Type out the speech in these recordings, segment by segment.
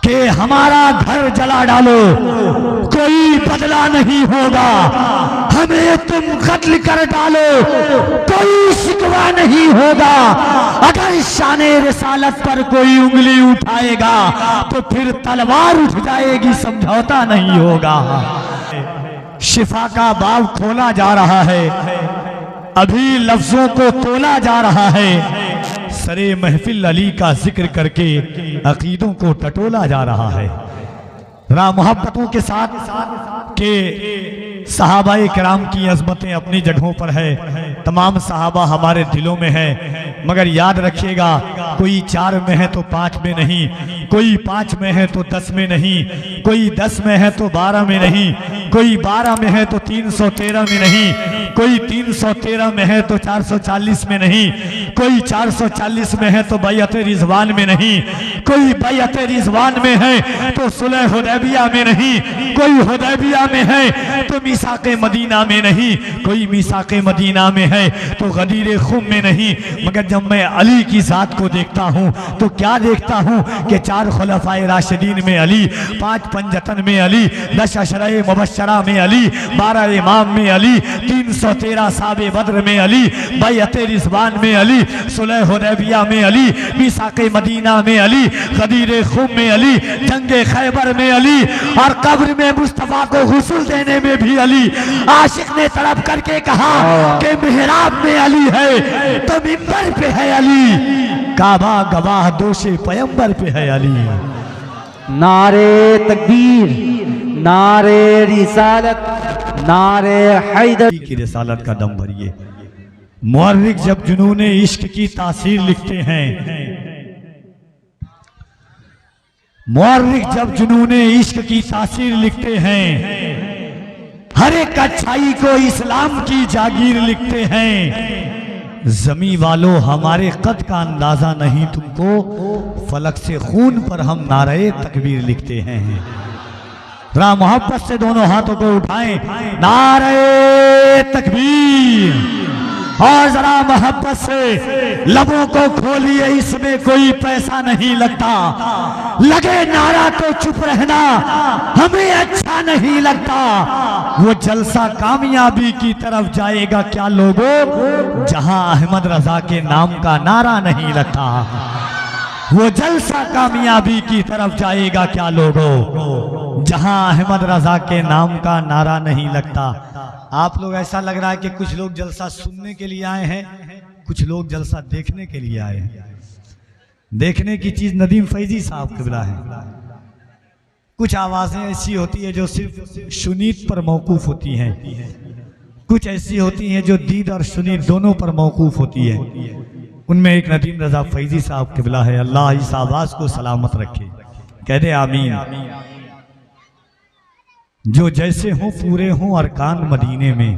कि हमारा घर जला डालो, कोई बदला नहीं होगा, हमें तुम कत्ल कर डालो, कोई शिकवा नहीं होगा। अगर शाने रिसालत पर कोई उंगली उठाएगा तो फिर तलवार उठ जाएगी, समझौता नहीं होगा। शिफा का बाब खोला जा रहा है, अभी लफ्जों को तोला जा रहा है, सरे महफिल अली का जिक्र करके अकीदों को टटोला जा रहा है। मोहब्बतों के साथ के सहाबाए किराम की अजमतें अपनी जगहों पर है, तमाम सहाबा हमारे दिलों में है, मगर याद रखिएगा कोई 4 में है तो 5 में नहीं, कोई 5 में है तो 10 में नहीं, कोई 10 में है तो 12 में नहीं, कोई 12 में है तो 313 में नहीं, कोई 313 में है तो 440 में नहीं, कोई 440 में है तो बैअत रिजवान में नहीं, कोई बैअत रिजवान में है तो सुलह हुदैबिया में नहीं, कोई हुदैबिया में है तो मीसाक़े मदीना में नहीं, कोई मीसाक़े मदीना में है तो गदीर खुम में नहीं। मगर जब मैं अली की ज़ात को देखता हूँ तो क्या देखता हूँ कि 4 खुलफ़ाए राशिदीन में अली, 5 पंजतन में अली, 10 अशरे मुबश्शरा में अली, 12 इमाम में अली, 313 साबे बद्र में अली, बैअत रिज़वान में अली, सुलह हुदैबिया में अली, मीसाक़े मदीना में अली, गदीर खुम में अली, जंगे खैबर में अली, और कब्र में मुस्तफ़ा को गुस्ल देने में भी अली। आशिक ने तड़प करके कहा कि मेहराब में अली है तो मिंबर पे है अली, काबा गवाह दोषे पैगंबर पे है अली। नारे तकबीर, नारे रिसालत, नारे हैदर की रिसालत का दम भरिए। मुअर्रिख जब जुनूने इश्क की तासीर लिखते हैं, मुअर्रिख जब जुनूने इश्क की तासीर लिखते हैं, हर एक अच्छाई को इस्लाम की जागीर लिखते हैं। जमी वालों हमारे कद का अंदाजा नहीं तुमको, फलक से खून पर हम नारे तकबीर लिखते हैं। जरा मोहब्बत से दोनों हाथों को उठाएं, नारे तकबीर, और जरा मोहब्बत से लबों को खोलिए, इसमें कोई पैसा नहीं लगता। लगे नारा तो चुप रहना, हमें अच्छा नहीं लगता। वो जलसा कामयाबी की तरफ जाएगा क्या लोगों, जहां अहमद रजा के नाम का नारा नहीं लगता। वो जलसा कामयाबी की तरफ जाएगा क्या लोगों, जहां अहमद रजा के नाम का नारा नहीं लगता। आप लोग ऐसा लग रहा है कि कुछ लोग जलसा सुनने के लिए आए हैं, कुछ लोग जलसा देखने के लिए आए हैं। देखने की चीज नदीम फैजी साहब क़िबला है। कुछ आवाजें ऐसी होती है जो सिर्फ शुनीत पर मौकूफ होती हैं, कुछ ऐसी होती हैं जो दीद और शुनीत दोनों पर मौकूफ होती है। उनमें एक नदीम रजा फैजी साहब क़िबला है, अल्लाह इस आवाज को सलामत रखे, कह दे आमीन। जो जैसे हों पूरे हों अरकान मदीने में,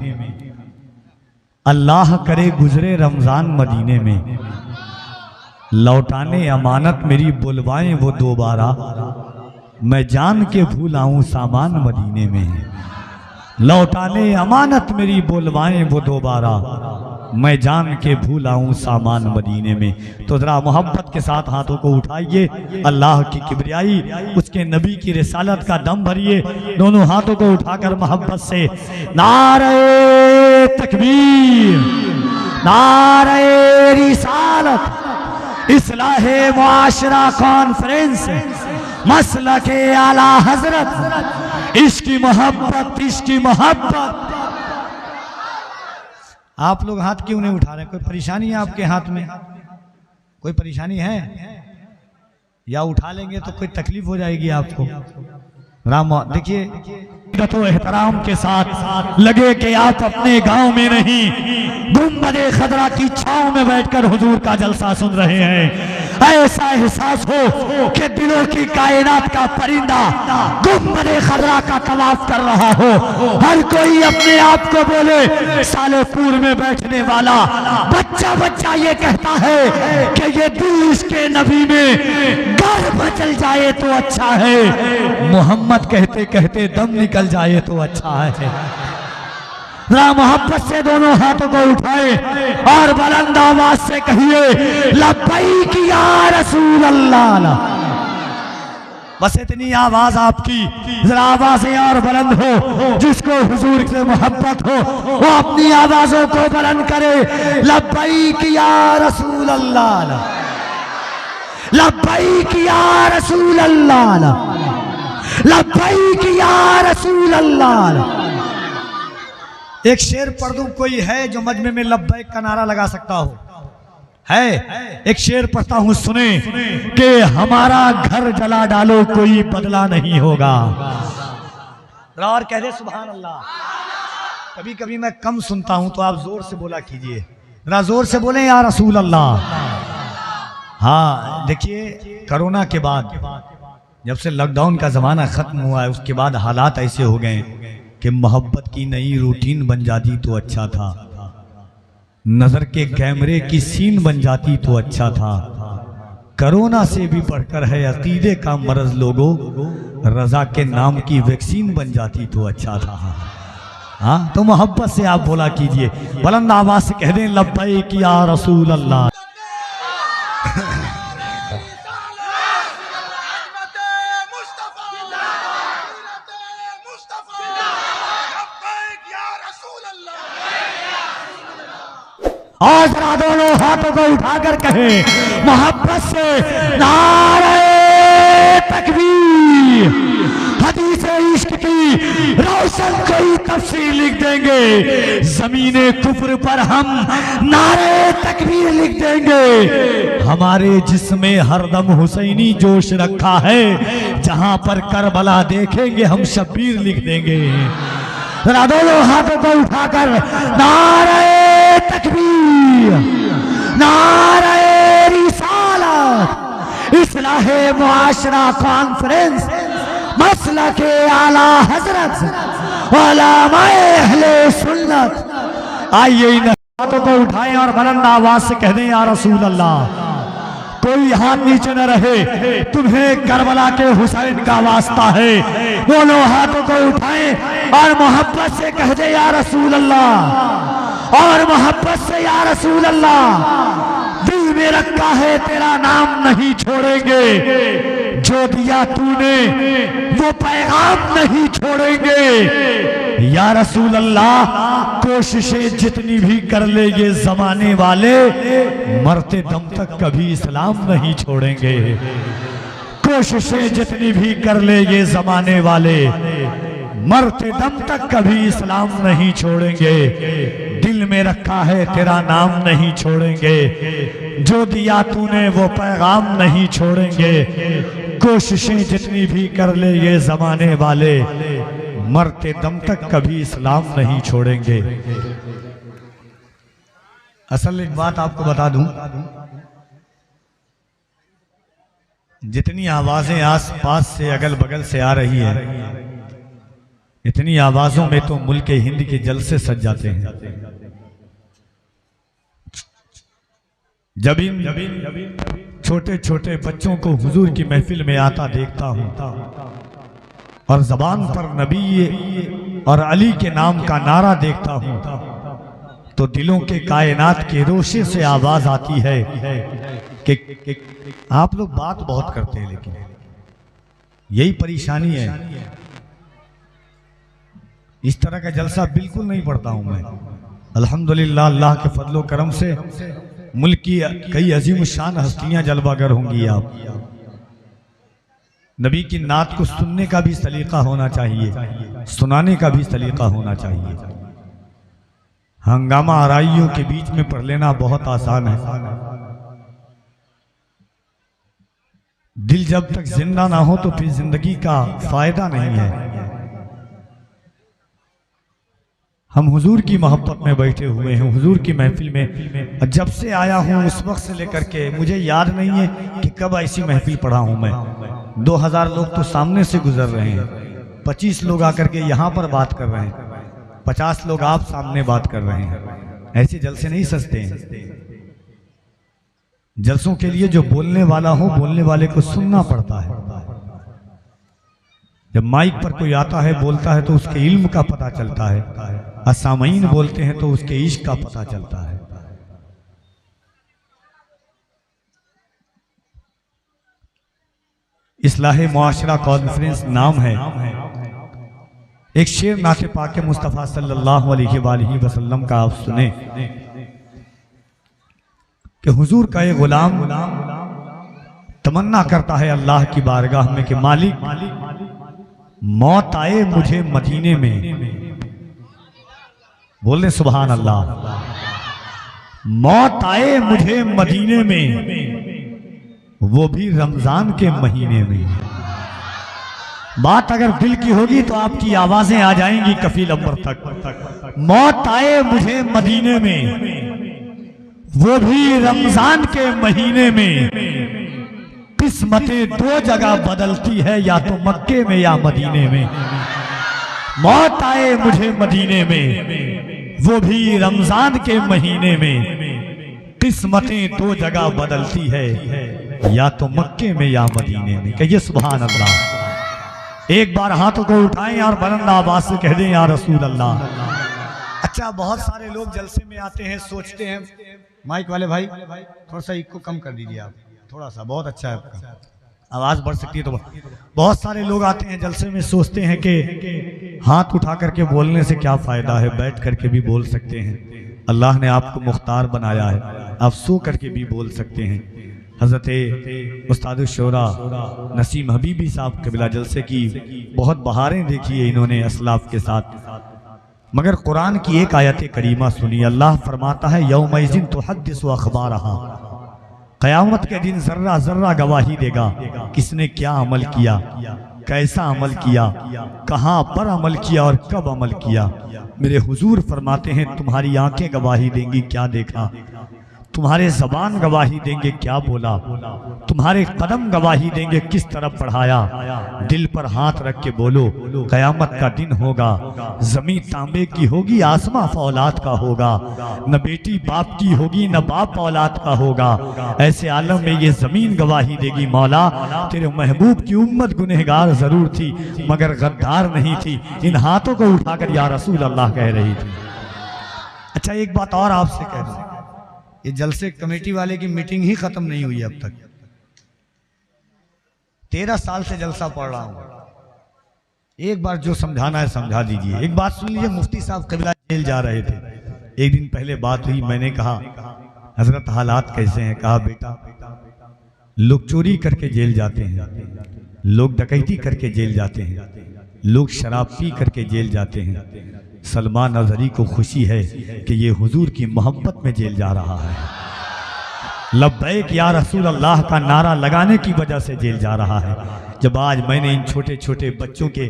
अल्लाह करे गुजरे रमजान मदीने में, लौटाने अमानत मेरी बुलवाएं वो दोबारा, मैं जान के भूल आऊं सामान मदीने में। लौटाने अमानत मेरी बुलवाएं वो दोबारा, मैं जान के भूल आऊं सामान मदीने में। तो जरा मोहब्बत के साथ हाथों को उठाइए, अल्लाह की किबरियाई, उसके नबी की रिसालत का दम भरिए। दोनों हाथों को उठाकर मोहब्बत से नारे तकबीर, नारे रिसालत, इस्लाहे मुआशरा कॉन्फ्रेंस, मसलके आला हजरत, इश्की मोहब्बत, इश्की मोहब्बत। आप लोग हाथ क्यों नहीं उठा रहे? कोई परेशानी है आपके हाथ में? कोई परेशानी है? या उठा लेंगे तो कोई तकलीफ हो जाएगी आपको। राम देखिए तो एहतराम के साथ लगे कि आप अपने गांव में नहीं, गुंबदे खदरा की छांव में बैठकर हुजूर का जलसा सुन रहे हैं। ऐसा एहसास हो कि दिलों की कायनात का परिंदा गुंबदे खदरा का तवाफ कर रहा हो। हर कोई अपने आप को बोले सालेपुर में बैठने वाला बच्चा बच्चा ये कहता है कि ये दिल इसके नबी में घर बचल जाए तो अच्छा है, मोहम्मद कहते कहते दम निकल जाए तो अच्छा है। मोहब्बत से दोनों हाथों को उठाए और बुलंद आवाज से कहिए लब्बैक या रसूल अल्लाह। बस इतनी आवाज आपकी, जरा आवाजें और बुलंद हो। जिसको हुजूर से मोहब्बत हो वो अपनी आवाजों को बुलंद करे। लब्बैक या रसूल अल्लाह, लब्बैक या रसूल अल्लाह, लब्बैक या रसूल अल्लाह। एक शेर पढ़ दूं, कोई है जो मजमे में लब्बैक का नारा लगा सकता हो? है? एक शेर पढ़ता हूं, सुने कि हमारा घर जला डालो कोई बदला नहीं होगा। और कह दे सुभान अल्लाह। कभी कभी मैं कम सुनता हूं तो आप जोर से बोला कीजिए, जरा जोर से बोले या रसूल अल्लाह। हाँ देखिए, कोरोना के बाद जब से लॉकडाउन का जमाना खत्म हुआ है, उसके बाद हालात ऐसे हो गए कि मोहब्बत की नई रूटीन बन जाती तो अच्छा था, नजर के कैमरे की सीन बन जाती तो अच्छा था। कोरोना से भी बढ़कर है अकीदे का मर्ज लोगों, रजा के नाम की वैक्सीन बन जाती तो अच्छा था। हाँ तो मोहब्बत से आप बोला कीजिए, बुलंद आवाज से कह दें लब्बैक या रसूल अल्लाह। और जरा दोनों हाथों को उठाकर कहे मोहब्बत से नारे तकबीर। हदीस इश्क की रोशन कोई तफसीर लिख देंगे, जमीने कुफ्र पर हम नारे तकबीर लिख देंगे। हमारे जिस्में हरदम हुसैनी जोश रखा है, जहां पर करबला देखेंगे हम शब्बीर लिख देंगे। जरा दोनों हाथों को उठाकर नारे तकबीर, नारे रिसालत, इस्लाहे मुआशरा कॉन्फ्रेंस, मसला के आला हजरत, उलमाए अहले सुन्नत। आइए इन हाथों को उठाएं और बुलंद आवाज से कह दें या रसूल अल्लाह। कोई हाथ नीचे न रहे, तुम्हें करबला के हुसैन का वास्ता है। दोनों हाथों को उठाएं और मोहब्बत से कह दे या रसूल अल्लाह, और मोहब्बत से या रसूल अल्लाह। दिल में रखा है तेरा नाम नहीं छोड़ेंगे, जो दिया तूने वो पैगाम नहीं छोड़ेंगे। या रसूल अल्लाह कोशिशें जितनी भी कर ले ये जमाने वाले, मरते दम तक कभी इस्लाम नहीं छोड़ेंगे। कोशिशें जितनी भी कर ले ये जमाने वाले, मरते दम तक कभी इस्लाम नहीं छोड़ेंगे। दिल में रखा है तेरा नाम नहीं छोड़ेंगे, जो दिया तूने वो पैगाम नहीं छोड़ेंगे। कोशिशें जितनी भी कर ले ये जमाने वाले, मरते दम तक कभी इस्लाम नहीं छोड़ेंगे। असल एक बात आपको बता दूं, जितनी आवाजें आस पास से अगल बगल से आ रही है, इतनी आवाजों में तो मुल्क हिंद के जलसे सज जाते हैं। जब इन छोटे छोटे बच्चों को हुजूर की महफिल में आता देखता हूं और जबान पर नबी और अली के नाम का नारा देखता हूं, तो दिलों के कायनात के रोशे से आवाज आती है कि आप लोग बात बहुत करते हैं, लेकिन यही परेशानी है। इस तरह का जलसा बिल्कुल नहीं पढ़ता हूं मैं। अल्हम्दुलिल्लाह अल्लाह के फजलो करम से मुल्क की कई अजीम शान हस्तियां जलवागर होंगी। आप नबी की नात को सुनने का भी सलीका होना चाहिए, सुनाने का भी सलीका होना चाहिए। हंगामा आराइयों के बीच में पढ़ लेना बहुत आसान है। दिल जब तक जिंदा ना हो तो फिर जिंदगी का फायदा नहीं है। हम हुजूर की मोहब्बत में बैठे हुए हैं, हुजूर की महफिल में जब से आया हूं उस वक्त से लेकर के मुझे याद नहीं है कि कब ऐसी महफिल पढ़ा हूं मैं। 2000 लोग तो सामने से गुजर रहे हैं, 25 लोग आकर के यहाँ पर बात कर रहे हैं, 50 लोग आप सामने बात कर रहे हैं। ऐसे जलसे नहीं सजते हैं। जलसों के लिए जो बोलने वाला हो, बोलने वाले को सुनना पड़ता है। जब माइक पर कोई आता है बोलता है तो उसके इल्म का पता चलता है, असामीन बोलते हैं तो उसके इश्क का पता चलता है। इस्लाह मुआशरा कॉन्फ्रेंस नाम है। एक शेर नाते पाक मुस्तफ़ा सल्लल्लाहु अलैहि वसल्लम का आप सुने कि हुजूर का एक गुलाम तमन्ना करता है अल्लाह की बारगाह में कि मालिक मौत आए मुझे मदीने में। बोले सुभान अल्लाह। मौत आए मुझे मदीने में, वो भी रमजान के महीने में। बात अगर दिल की होगी तो आपकी आवाजें आ जाएंगी कफील अंबर तक। मौत आए मुझे मदीने में, वो भी रमजान के महीने में। किस्मतें दो जगह बदलती है, या तो मक्के में या मदीने में। मौत आए मुझे मदीने में, वो भी रमजान के महीने में। किस्मतें दो जगह बदलती है, या तो मक्के में या मदीने में। कहिए सुभान अल्लाह। एक बार हाथों को उठाएं और बुलंद आवाज से कह दें या रसूल अल्लाह। अच्छा, बहुत सारे लोग जलसे में आते हैं, सोचते हैं, माइक वाले भाई थोड़ा सा इको कम कर दीजिए आप, थोड़ा सा, बहुत अच्छा है आपका, आवाज बढ़ सकती है तो। बहुत सारे लोग आते हैं जलसे में, सोचते हैं कि हाथ उठा करके बोलने से क्या फायदा है, बैठ करके भी बोल सकते हैं। अल्लाह ने आपको मुख्तार बनाया है, आप सो करके भी बोल सकते हैं। हजरत उस्ताद शोरा नसीम हबीबी साहब कबिला जलसे की बहुत बहारें देखी है इन्होंने असलाफ के साथ, मगर कुरान की एक आयत करीमा सुनी। अल्लाह फरमाता है यौमइज़िन तुहद्दिसु अख़बारहा, क़यामत के दिन जर्रा जर्रा गवाही देगा किसने क्या अमल किया, कैसा अमल किया, कहां पर अमल किया और कब अमल किया। मेरे हुजूर फरमाते हैं तुम्हारी आंखें गवाही देंगी क्या देखा, तुम्हारे ज़बान गवाही देंगे क्या बोला, तुम्हारे कदम गवाही देंगे किस तरफ बढ़ाया। दिल पर हाथ रख के बोलो, क़यामत का दिन होगा, ज़मीन तांबे की होगी, आसमां फौलाद का होगा, न बेटी बाप की होगी न बाप औलाद का होगा। ऐसे आलम में ये ज़मीन गवाही देगी मौला तेरे महबूब की उम्मत गुनहगार ज़रूर थी मगर गद्दार नहीं थी। इन हाथों को उठाकर या रसूल अल्लाह कह रही थी। अच्छा, एक बात और आपसे कह दूं, ये जलसे कमेटी वाले की मीटिंग ही खत्म नहीं हुई अब तक। 13 साल से जलसा पढ़ रहा हूं। एक बार जो समझाना है समझा दीजिए। एक बात सुन लीजिए, मुफ्ती साहब कबिला जेल जा रहे थे, एक दिन पहले बात हुई, मैंने कहा हजरत हालात कैसे हैं। कहा बेटा लोग चोरी करके जेल जाते हैं, लोग डकैती करके जेल जाते हैं, लोग शराब पी करके जेल जाते हैं। सलमान अज़हरी को खुशी है कि ये हुजूर की मोहब्बत में जेल जा रहा है। लब्बैक या रसूल अल्लाह का नारा लगाने की वजह से जेल जा रहा है। जब आज मैंने इन छोटे छोटे बच्चों के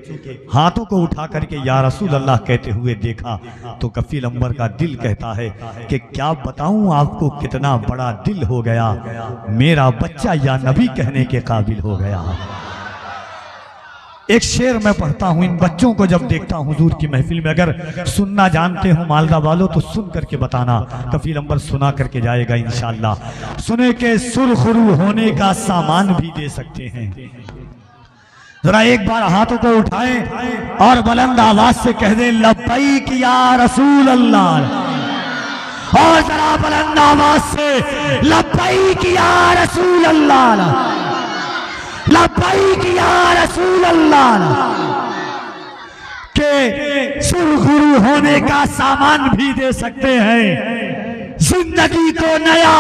हाथों को उठा करके या रसूल अल्लाह कहते हुए देखा तो कफील अंबर का दिल कहता है कि क्या बताऊं आपको कितना बड़ा दिल हो गया, मेरा बच्चा या नबी कहने के काबिल हो गया। एक शेर मैं पढ़ता हूं, इन बच्चों को जब देखता हूं हुजूर की महफिल में, अगर सुनना जानते हो मालदा वालों तो सुन करके बताना, कफील अंबर सुना करके जाएगा इंशाअल्लाह। सुने के सुरखरू होने का सामान भी दे सकते हैं। जरा एक बार हाथों को उठाएं और बुलंद आवाज से कह दें लब्बैक या रसूल अल्लाह। और जरा बुलंद आवाज से लब्बैक या रसूल अल्लाह, लब्बैक या रसूल अल्लाह। के सुरखरू होने का सामान भी दे सकते हैं, जिंदगी को नया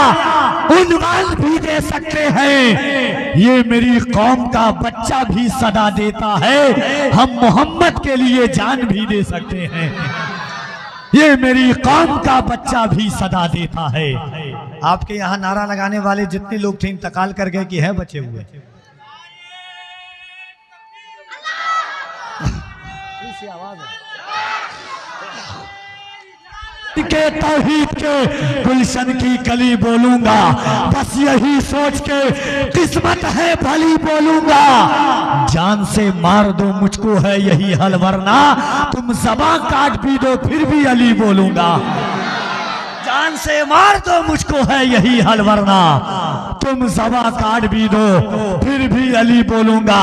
उन्वान भी दे सकते हैं। ये मेरी कौम का बच्चा भी सदा देता है, हम मोहम्मद के लिए जान भी दे सकते हैं। ये मेरी कौम का बच्चा भी सदा देता है। आपके यहाँ नारा लगाने वाले जितने लोग थे इंतकाल कर गए कि है बचे हुए? के तौहीद के गुलशन की कली बोलूंगा, बस यही सोच के किस्मत है भली बोलूंगा। जान से मार दो मुझको है यही हल, वरना तुम ज़बान काट भी दो फिर भी अली बोलूंगा। जान से मार दो मुझको है यही हल, वरना तुम ज़बान काट भी दो फिर भी अली बोलूंगा।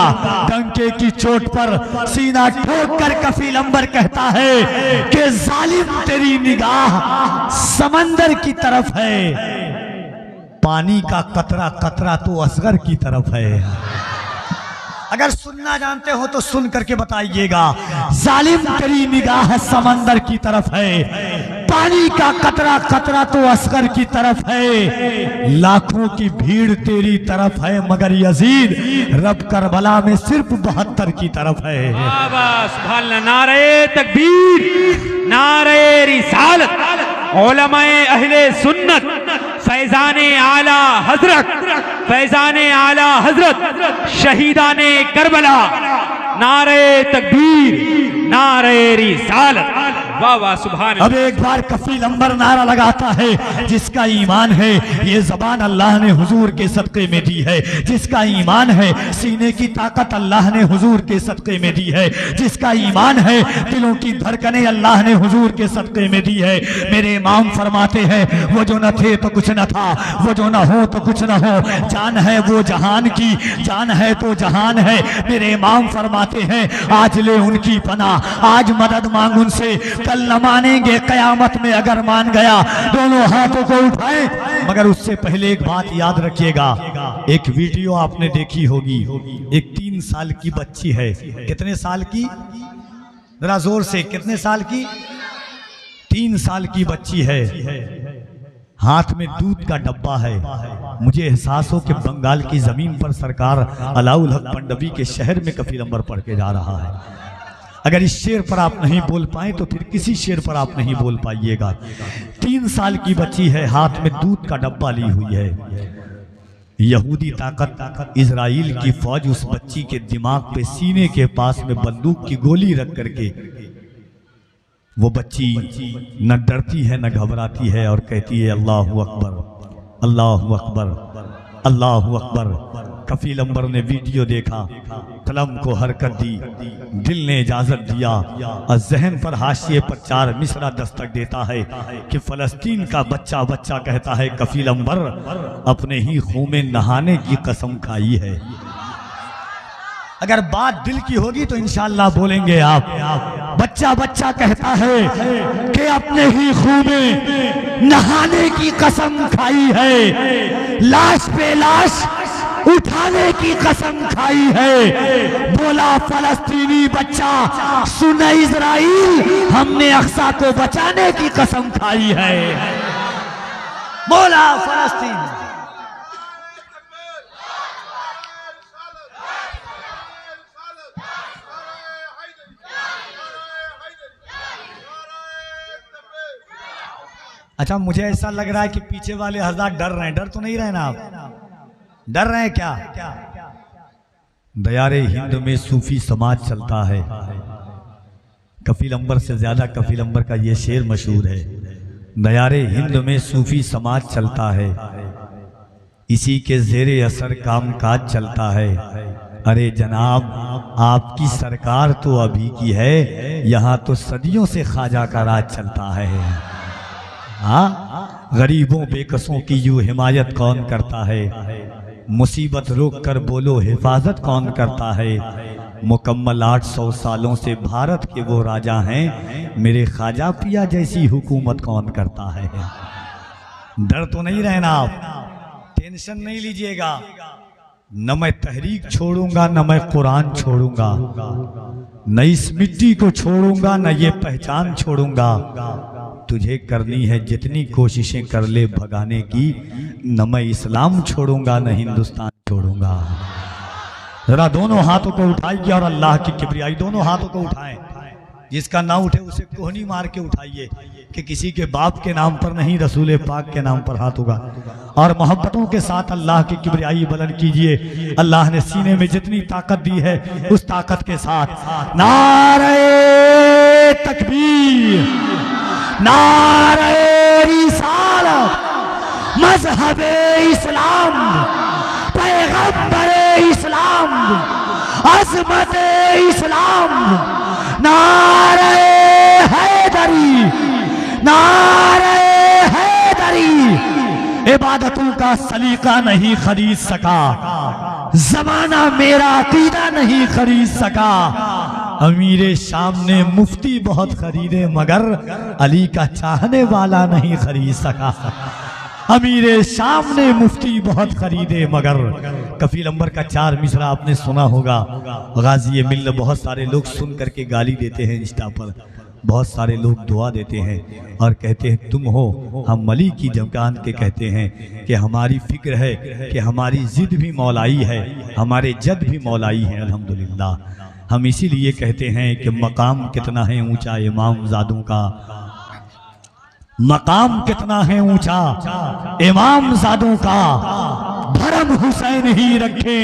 डंके की चोट पर सीना ठोक कर कफील अंबर कहता है कि जालिम तेरी निगाह समंदर की तरफ है, पानी का कतरा कतरा तो असगर की तरफ है। अगर सुनना जानते हो तो सुन करके बताइएगा। जालिम तेरी निगाह समंदर की तरफ है, पानी का कतरा कतरा तो असगर की तरफ है, लाखों की भीड़ तेरी तरफ है, मगर यजीद रब करबला में सिर्फ 72 की तरफ है। सुभान अल्लाह। नारे तकबीर, नारे रिसालत, उलमाए अहले सुन्नत, फैजाने आला हजरत, फैजाने आला हजरत, शहीदाने करबला, नारे तकबीर, नारे रिसालत। वाह वाह सुभान। अब एक बार कफील अंबर नारा लगाता है, जिसका ईमान है ये जबान अल्लाह ने हुजूर के सदक़े में दी है, जिसका ईमान है सीने की ताकत अल्लाह ने हुजूर के सदक़े में दी है, जिसका ईमान है दिलों की धड़कनें अल्लाह ने हुजूर के सदक़े में दी है। मेरे इमाम फरमाते हैं, वो जो न थे तो कुछ न था, वो जो न हो तो कुछ न हो, जान है वो जहान की, जान है तो जहान है। मेरे इमाम फरमाते हैं, आज ले उनकी पनाह, आज मदद मांग उनसे, कल न मानेंगे कयामत में अगर मान गया, दोनों हाथों को उठाएं। मगर उससे पहले एक बात याद रखिएगा, एक वीडियो आपने देखी होगी, एक 3 साल की बच्ची है। कितने साल की? जरा जोर से, कितने साल की? 3 साल की बच्ची है, हाथ में दूध का डब्बा है। मुझे एहसास हो कि बंगाल की जमीन पर सरकार अलाउल हक पंडवी के शहर में कफील अंबर पढ़ के जा रहा है। अगर इस शेर पर आप नहीं बोल पाए तो फिर किसी शेर पर आप नहीं बोल पाइएगा। 3 साल की बच्ची है, हाथ में दूध का डब्बा ली हुई है। यहूदी ताकत इजराइल की फौज उस बच्ची के दिमाग पे सीने के पास में बंदूक की गोली रख करके, वो बच्ची न डरती है न घबराती है और कहती है अल्लाहु अकबर, अल्लाहु अकबर, अल्लाहु अकबर। कफील अंबर ने वीडियो देखा, कलम को हरकत दी, दिल ने इजाजत दिया और जहन पर हाशिए पर 4 मिसरा दस्तक देता है कि फलस्तीन का बच्चा बच्चा कहता है कफील अंबर अपने ही खून में नहाने की कसम खाई है। अगर बात दिल की होगी तो इंशाअल्लाह बोलेंगे आप। बच्चा बच्चा कहता है कि अपने ही खून में नहाने की कसम खाई है, लाश पे लाश उठाने की कसम खाई है। बोला फलस्तीनी बच्चा सुन इजराइल, हमने अक्सा को बचाने की कसम खाई है। बोला फलस्तीन। अच्छा, मुझे ऐसा लग रहा है कि पीछे वाले हज़रात डर रहे हैं। डर तो नहीं रहे ना आप? डर रहे हैं क्या? दयारे हिंद में सूफी समाज चलता है। कफील अंबर से ज्यादा कफील अंबर का ये शेर मशहूर है, दयारे हिंद में सूफी समाज चलता है, इसी के जेरे असर काम काज चलता है। अरे जनाब, आपकी सरकार तो अभी की है, यहाँ तो सदियों से ख्वाजा का राज चलता है। हाँ, गरीबों बेकसों की यूं हिमायत कौन करता है, मुसीबत रोक कर बोलो हिफाजत कौन करता है। मुकम्मल 800 सालों से भारत के वो राजा हैं, मेरे ख्वाजा पिया जैसी हुकूमत कौन करता है। डर तो नहीं रहना आप, टेंशन नहीं लीजिएगा। न मैं तहरीक छोड़ूंगा न मैं कुरान छोड़ूंगा, न इस मिट्टी को छोड़ूंगा न ये पहचान छोड़ूंगा। तुझे करनी है जितनी कोशिशें कर ले भगाने की, न मैं इस्लाम छोड़ूंगा न हिंदुस्तान छोड़ूंगा। जरा दोनों हाथों को उठाइए और अल्लाह की किबरियाई दोनों हाथों को उठाएं। जिसका ना उठे उसे कोहनी मार के उठाइए कि किसी के बाप के नाम पर नहीं, रसूल पाक के नाम पर हाथ होगा। और मोहब्बतों के साथ अल्लाह की किबरियाई बुलंद कीजिए। अल्लाह ने सीने में जितनी ताकत दी है उस ताकत के साथ नारे तकबीर, नारे रिसालत, मजहबे इस्लाम, पैगंबरे इस्लाम, अज़मते इस्लाम, नारे हैदरी, नारे हैदरी। इबादतों का सलीका नहीं खरीद सका, जमाना मेरा अकीदा नहीं खरीद सका। अमीरे शाम ने मुफ्ती बहुत खरीदे मगर अली का चाहने वाला नहीं खरीद सका। अमीरे सामने मुफ्ती बहुत खरीदे मगर। कफील अंबर का 4 मिसरा आपने सुना होगा। गाजी मिल बहुत सारे लोग सुन करके गाली देते हैं इंस्टा पर, बहुत सारे लोग दुआ देते हैं और कहते हैं तुम हो। हम मली की जमकान के कहते हैं कि हमारी फिक्र है कि हमारी जिद भी मौलाई है, हमारे जद भी मौलाई है अल्हम्दुलिल्लाह। हम इसीलिए कहते हैं कि मकाम कितना है ऊंचा इमाम ज़ादों का, मकाम कितना है ऊंचा इमाम ज़ादों का। भरम हुसैन ही रखे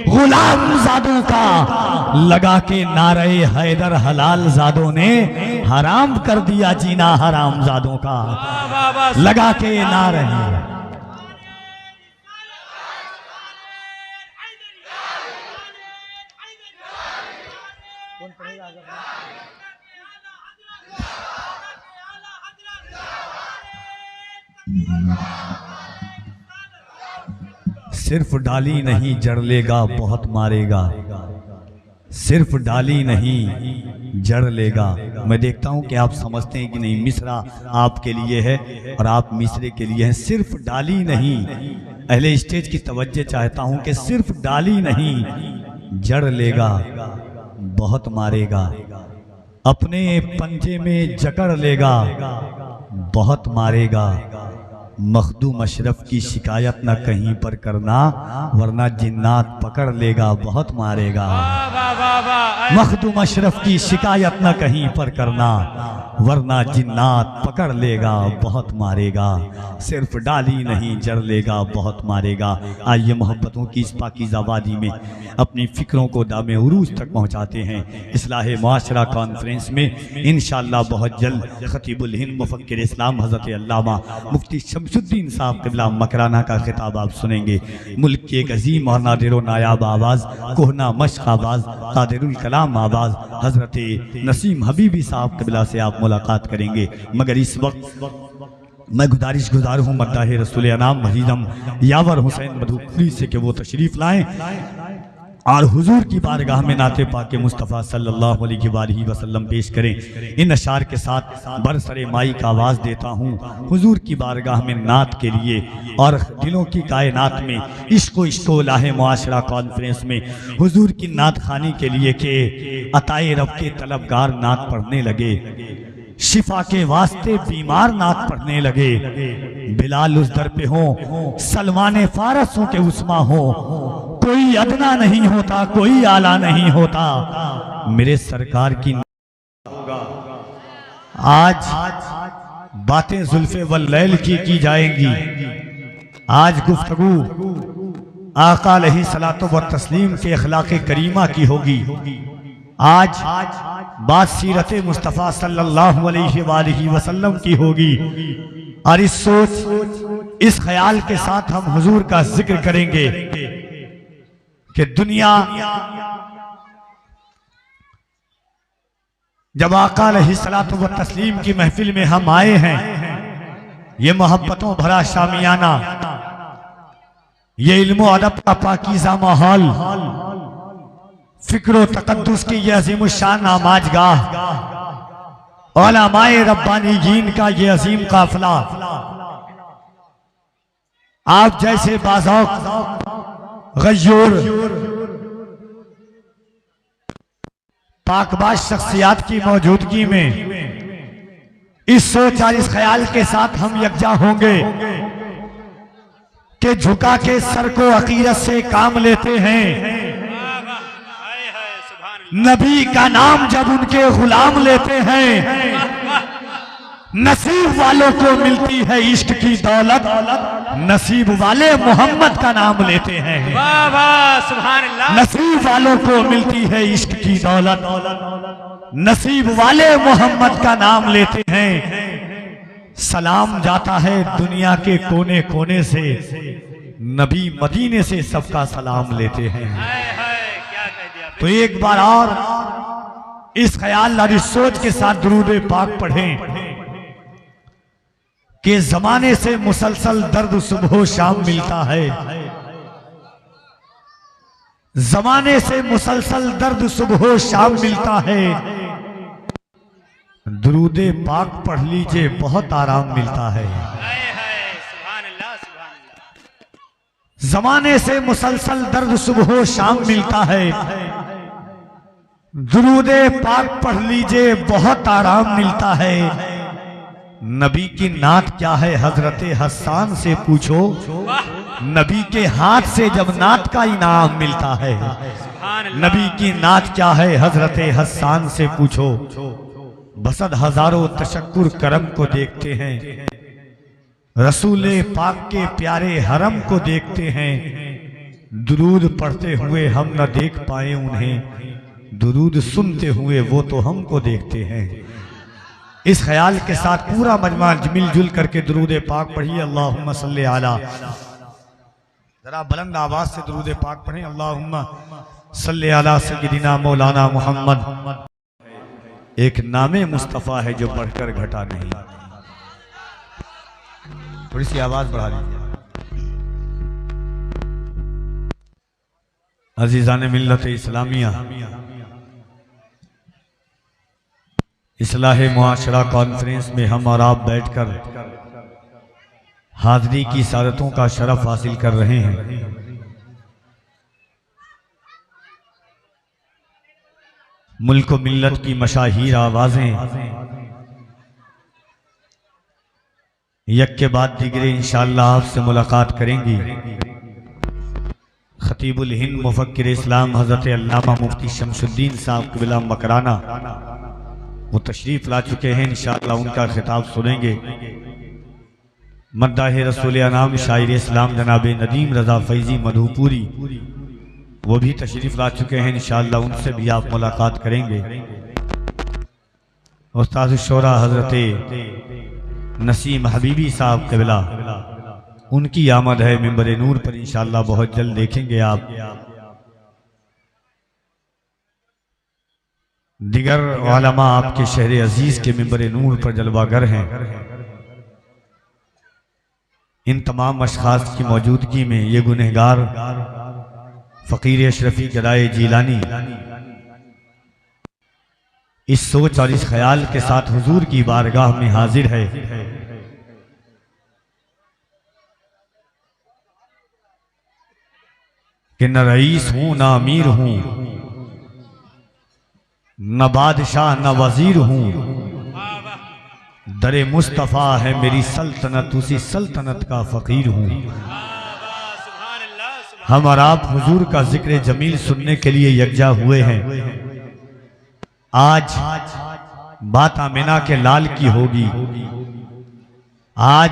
गुलाम ज़ादों का, लगा के नारे हैदर हलाल ज़ादों ने हराम कर दिया जीना हराम ज़ादों का। लगा के नारे सिर्फ डाली नहीं जड़ लेगा बहुत मारेगा, सिर्फ डाली नहीं जड़ लेगा। मैं देखता हूं कि आप समझते हैं कि नहीं, मिसरा आपके लिए है और आप मिसरे के लिए हैं। सिर्फ डाली नहीं, अहले स्टेज की तवज्जो चाहता हूं कि सिर्फ डाली नहीं जड़ लेगा बहुत मारेगा, अपने पंजे में जकड़ लेगा बहुत मारेगा। मखदूम अशरफ की शिकायत न कहीं पर करना वरना जिन्नात पकड़ लेगा बहुत मारेगा। मखदूम अशरफ की शिकायत न कहीं पर करना वरना जिन्नात पकड़ लेगा बहुत मारेगा। सिर्फ डाली नहीं जड़ लेगा बहुत मारेगा। आइए मोहब्बतों की इस पाकीज़ा वादी में अपनी फिक्रों को दामे उरूज तक पहुँचाते हैं। इस्लाह मुआशरा कॉन्फ्रेंस में इंशाअल्लाह बहुत जल्द खतीबुल हिंद मुफक्किर इस्लाम हज़रत अल्लामा मुफ्ती शमसुद्दीन साहब क़िबला मकराना का खिताब आप सुनेंगे। मुल्क की एक अजीम और नादिर नायाब आवाज़, कोहना मश्क आवाज़, कादिरुल कलाम आवाज़ हज़रत नसीम हबीबी साहब क़िबला से आप मुलाकात करेंगे। मगर इस वक्त मैं गुजार हूँ मद्दाह रसूल अनाम महीदम यावर हुसैन मधुपुरी से कि वो तशरीफ़ लाएँ और हुजूर की बारगाह में नाते पाके मुस्तफ़ा सल्लल्लाहु अलैहि वसल्लम पेश करें। इन अशार के साथ बरसरे माई का आवाज़ देता हूँ हुजूर की बारगाह में नात के लिए और दिलों की कायनात में इश्को लाहे मुआशरा कॉन्फ्रेंस में हुजूर की नात खानी के लिए के अताए रब के तलबगार नात पढ़ने लगे, शिफा के वास्ते बीमार नात पढ़ने लगे। बिलाल उस दर पे हो, सलमान फारसों के उस्मा हो, कोई अदना नहीं होता, कोई आला नहीं होता। मेरे सरकार की आज बातें जुल्फे वल्लैल की जाएंगी। आज गुफ्तगू आका अलैहिस्सलातु व तस्लीम के अखलाक़े करीमा की होगी। आज बात सीरत मुस्तफ़ा सल्लल्लाहु अलैहि वसल्लम की होगी। और इस सोच इस ख्याल के साथ हम हुजूर का जिक्र करेंगे कि दुनिया जब आका अलैहिस्सलातु व तस्लीम की महफिल में हम आए हैं, ये मोहब्बतों भरा शामियाना, ये इल्म अदब का पाकीज़ा माहौल, फिक्र तकद्दुस की यह अज़ीमुश्शान आमाजगाह, उलमाए रब्बानीयीन का ये अजीम काफिला, आप जैसे बाज़ौक़ गयूर पाकबाज शख्सियात की मौजूदगी में इस सोच और इस ख्याल के साथ हम यकजा होंगे कि झुका के सर को अकीदत से काम लेते हैं। नबी का नाम जब उनके गुलाम लेते हैं, नसीब वालों को मिलती है इश्क की दौलत, नसीब वाले मोहम्मद का नाम लेते हैं। वाह वाह सुभान अल्लाह। नसीब वालों को मिलती है इश्क की दौलत, नसीब वाले मोहम्मद का नाम लेते हैं। सलाम जाता है दुनिया के कोने कोने से, नबी मदीने से सबका सलाम लेते हैं। तो एक बार और इस ख्याल और इस सोच के साथ दुरूद पाक पढ़ें कि जमाने से मुसलसल दर्द सुबह शाम मिलता है, जमाने से मुसलसल दर्द सुबह शाम मिलता है। दुरूद पाक पढ़ लीजिए बहुत आराम मिलता है। जमाने से मुसलसल दर्द सुबह शाम मिलता है, दुरूदे पाक पढ़ लीजिए बहुत आराम मिलता है। नबी की नात क्या है हजरत हस्सान से पूछो, नबी के हाथ से जब नात का इनाम मिलता है। नबी की नात क्या है हजरत हस्सान से पूछो। बसद हजारों तशक्कुर करम को देखते हैं, रसूले पाक के प्यारे हरम को देखते हैं। दुरूद पढ़ते हुए हम न देख पाए उन्हें, दुरूद सुनते हुए वो तो हमको देखते हैं। इस ख्याल के साथ पूरा मजमा मिलजुल करके दुरूद पाक पढ़िए। अल्लाहुम्मा सल्ली अला, जरा बुलंद आवाज से दुरूद पाक पढ़ें। अल्लाहुम्मा सल्ली अला सय्यिदिना मौलाना मोहम्मद। एक नामे मुस्तफ़ा है जो बढ़कर घटा नहीं। थोड़ी सी आवाज बढ़ा दीजिए। अजीज़ान मिल्लत इस्लामिया, इस्लाह मुआशरा कॉन्फ्रेंस में हम और आप बैठकर हाज़री की सादतों का शरफ हासिल कर रहे हैं। मुल्क व मिल्लत की मशाहीर आवाजें यक के बाद दिगरे इंशाअल्लाह आपसे मुलाकात करेंगी। खतीबुल हिंद मुफक्किर इस्लाम हजरत अल्लामा मुफ्ती शमसुद्दीन साहब क़िबला मकराना वो तशरीफ ला चुके हैं, इंशाअल्लाह उनका खिताब सुनेंगे। मद्दाह रसूल अनाम शायर इस्लाम जनाब नदीम रजा फैजी मधुपुरी वो भी तशरीफ ला चुके हैं, इंशाअल्लाह उनसे भी आप मुलाकात करेंगे। उस्ताद शोरा हजरत नसीम हबीबी साहब क़िबला उनकी आमद है मिंबर नूर पर, इंशाअल्लाह बहुत जल्द देखेंगे आप। दिगर उलमा आपके शहर अजीज के मिंबर नूर पर जलवागर हैं। इन तमाम अशखास की मौजूदगी में ये गुनहगार फकीर अशरफी गदाए जीलानी इस सोच और इस ख्याल के साथ हुजूर की बारगाह में हाजिर है कि न रईस हूं न अमीर हूं, न बादशाह न वजीर हूं, दरे मुस्तफा है मेरी सल्तनत, उसी सल्तनत का फकीर हूं। हम और आप हुजूर का जिक्र जमील सुनने के लिए यकजा हुए हैं। आज बात आमिना के लाल की होगी, आज